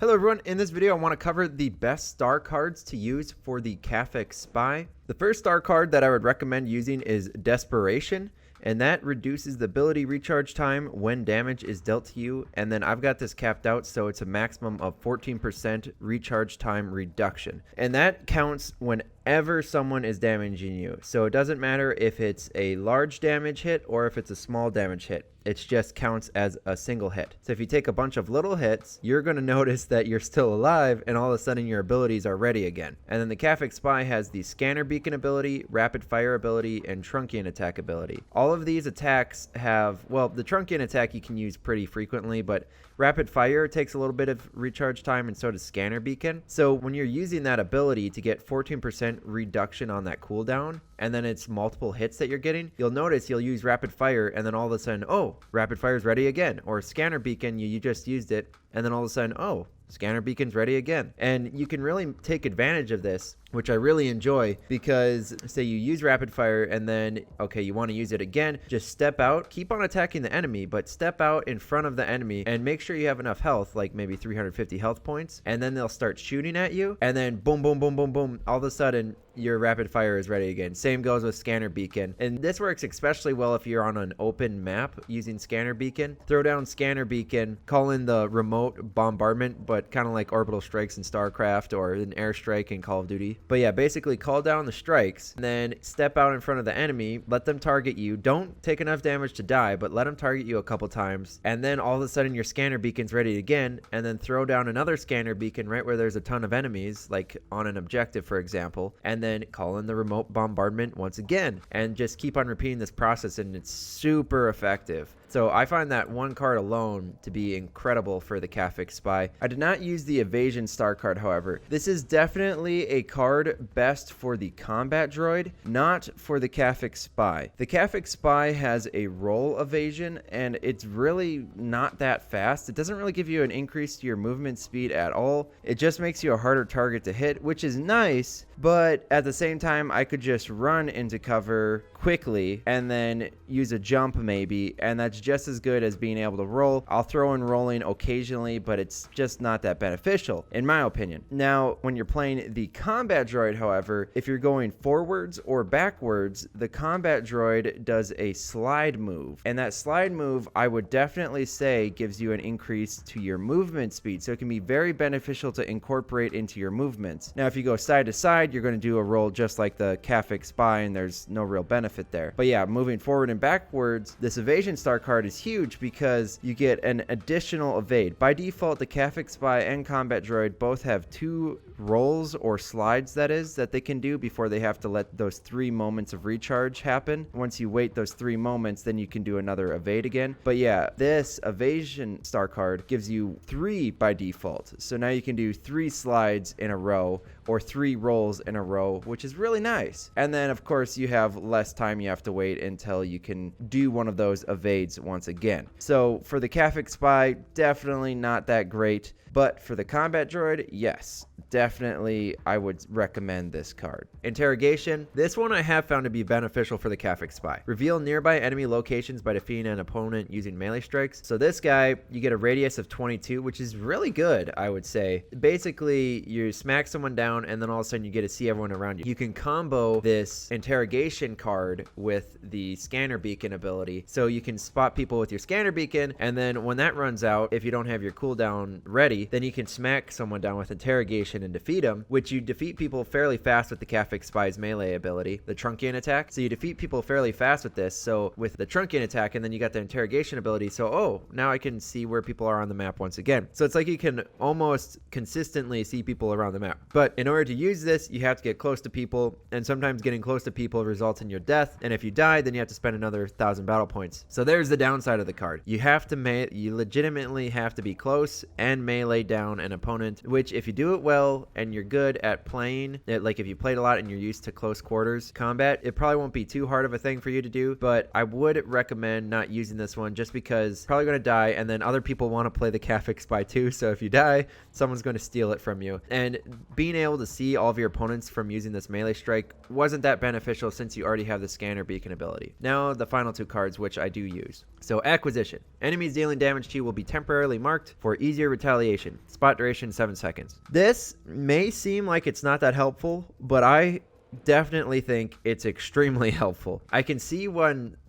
Hello everyone, in this video I want to cover the best star cards to use for the Caphex Spy. The first star card that I would recommend using is Desperation, and that reduces the ability recharge time when damage is dealt to you, and then I've got this capped out so it's a maximum of 14% recharge time reduction. And that counts whenever someone is damaging you. So it doesn't matter if it's a large damage hit or if it's a small damage hit. It just counts as a single hit. So if you take a bunch of little hits, you're going to notice that you're still alive and all of a sudden your abilities are ready again. And then the Caphex Spy has the Scanner Beacon ability, Rapid Fire ability, and Trunkian Attack ability. All of these attacks have, well, the Trunkian Attack you can use pretty frequently, but Rapid Fire takes a little bit of recharge time, and so does Scanner Beacon. So when you're using that ability to get 14% reduction on that cooldown, and then it's multiple hits that you're getting, you'll notice you'll use Rapid Fire, and then all of a sudden, oh, Rapid Fire's ready again. Or Scanner Beacon, you just used it, and then all of a sudden, oh, Scanner Beacon's ready again. And you can really take advantage of this, which I really enjoy, because say you use Rapid Fire and then, okay, you want to use it again, just step out, keep on attacking the enemy, but step out in front of the enemy and make sure you have enough health, like maybe 350 health points, and then they'll start shooting at you, and then boom, boom, boom, boom, boom, all of a sudden, your Rapid Fire is ready again. Same goes with Scanner Beacon. And this works especially well if you're on an open map using Scanner Beacon. Throw down Scanner Beacon, call in the remote bombardment, but kind of like orbital strikes in StarCraft or an airstrike in Call of Duty. But yeah, basically call down the strikes, and then step out in front of the enemy, let them target you. Don't take enough damage to die, but let them target you a couple times. And then all of a sudden your Scanner Beacon's ready again, and then throw down another Scanner Beacon right where there's a ton of enemies, like on an objective, for example. And then call in the remote bombardment once again, and just keep on repeating this process, and it's super effective. So I find that one card alone to be incredible for the Caphex Spy. I did not use the Evasion star card, however. This is definitely a card best for the combat droid, not for the Caphex Spy. The Caphex Spy has a roll evasion, and it's really not that fast. It doesn't really give you an increase to your movement speed at all. It just makes you a harder target to hit, which is nice, but at the same time, I could just run into cover quickly and then use a jump maybe, and that's just as good as being able to roll. I'll throw in rolling occasionally, but it's just not that beneficial in my opinion. Now, when you're playing the combat droid, however, if you're going forwards or backwards, the combat droid does a slide move, and that slide move I would definitely say gives you an increase to your movement speed, so it can be very beneficial to incorporate into your movements. Now, if you go side to side, you're going to do a roll just like the Caphex Spy, and there's no real benefit there. But yeah, moving forward and backwards, this Evasion star card is huge because you get an additional evade. By default, the Caphex Spy and Combat Droid both have 2 rolls or slides, that they can do before they have to let those 3 moments of recharge happen. Once you wait those 3 moments, then you can do another evade again. But yeah, this Evasion star card gives you 3 by default. So now you can do 3 slides in a row or 3 rolls in a row, which is really nice. And then of course you have less time you have to wait until you can do one of those evades once again. So for the Caphex Spy, definitely not that great. But for the combat droid, yes, definitely I would recommend this card. Interrogation. This one I have found to be beneficial for the Caphex Spy. Reveal nearby enemy locations by defeating an opponent using melee strikes. So this guy, you get a radius of 22, which is really good, I would say. Basically, you smack someone down, and then all of a sudden you get to see everyone around you. You can combo this interrogation card with the Scanner Beacon ability. So you can spot people with your Scanner Beacon, and then when that runs out, if you don't have your cooldown ready, then you can smack someone down with interrogation and defeat them, which you defeat people fairly fast with the Caphex Spy's melee ability, the Trunkian Attack. So you defeat people fairly fast with this, so with the Trunkian Attack, and then you got the interrogation ability, so oh, now I can see where people are on the map once again. So it's like you can almost consistently see people around the map. But in order to use this, you have to get close to people, and sometimes getting close to people results in your death, and if you die, then you have to spend another 1,000 battle points. So there's the downside of the card. You legitimately have to be close and melee down an opponent, which if you do it well and you're good at playing it, like if you played a lot and you're used to close quarters combat, it probably won't be too hard of a thing for you to do. But I would recommend not using this one just because you're probably going to die, and then other people want to play the Caphex Spy too, so if you die, someone's going to steal it from you. And being able to see all of your opponents from using this melee strike wasn't that beneficial since you already have the Scanner Beacon ability. Now the final 2 cards, which I do use. So Acquisition. Enemies dealing damage to you will be temporarily marked for easier retaliation. duration. Spot duration 7 seconds. This may seem like it's not that helpful, but I definitely think it's extremely helpful. I can see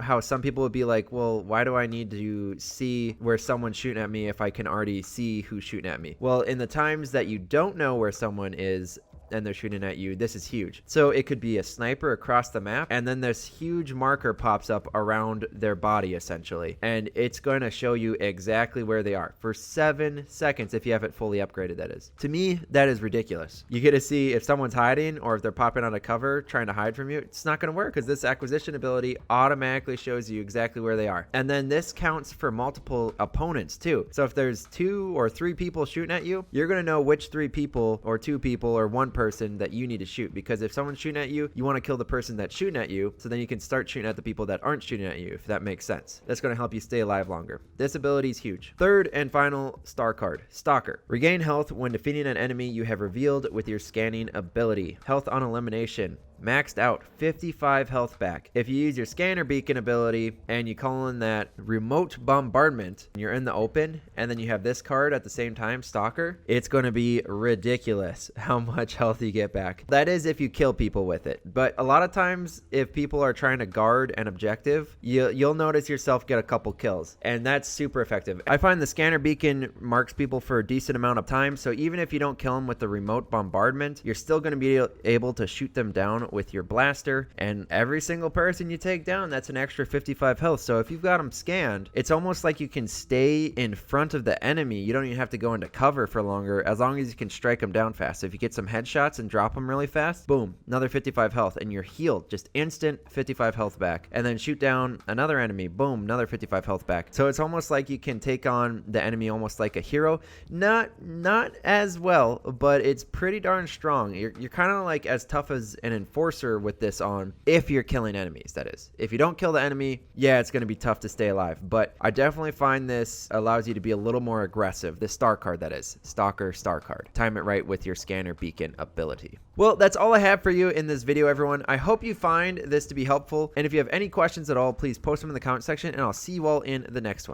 how some people would be like, well, why do I need to see where someone's shooting at me if I can already see who's shooting at me? Well, in the times that you don't know where someone is and they're shooting at you, this is huge. So it could be a sniper across the map, and then this huge marker pops up around their body essentially, and it's going to show you exactly where they are for 7 seconds if you have it fully upgraded, that is. To me, that is ridiculous. You get to see if someone's hiding or if they're popping out of cover trying to hide from you. It's not going to work because this acquisition ability automatically shows you exactly where they are. And then this counts for multiple opponents too. So if there's 2 or 3 people shooting at you, you're going to know which 3 people or 2 people or 1 person that you need to shoot, because if someone's shooting at you, you want to kill the person that's shooting at you, so then you can start shooting at the people that aren't shooting at you, if that makes sense. That's going to help you stay alive longer. This ability is huge. Third and final star card, Stalker. Regain health when defeating an enemy you have revealed with your scanning ability. Health on elimination. Maxed out, 55 health back. If you use your scanner beacon ability and you call in that remote bombardment, and you're in the open, and then you have this card at the same time, Stalker, it's going to be ridiculous how much health you get back. That is if you kill people with it. But a lot of times, if people are trying to guard an objective, you'll notice yourself get a couple kills, and that's super effective. I find the scanner beacon marks people for a decent amount of time, so even if you don't kill them with the remote bombardment, you're still going to be able to shoot them down with your blaster, and every single person you take down, that's an extra 55 health. So if you've got them scanned, it's almost like you can stay in front of the enemy. You don't even have to go into cover for longer, as long as you can strike them down fast. So if you get some headshots and drop them really fast, boom, another 55 health, and you're healed, just instant 55 health back. And then shoot down another enemy, boom, another 55 health back. So it's almost like you can take on the enemy almost like a hero. Not as well, but it's pretty darn strong. You're kind of like as tough as an enforcer with this on, if you're killing enemies, that is. If you don't kill the enemy, yeah, it's going to be tough to stay alive, but I definitely find this allows you to be a little more aggressive. The star card, that is. Stalker star card. Time it right with your scanner beacon ability. Well, that's all I have for you in this video, everyone. I hope you find this to be helpful, and if you have any questions at all, please post them in the comment section, and I'll see you all in the next one.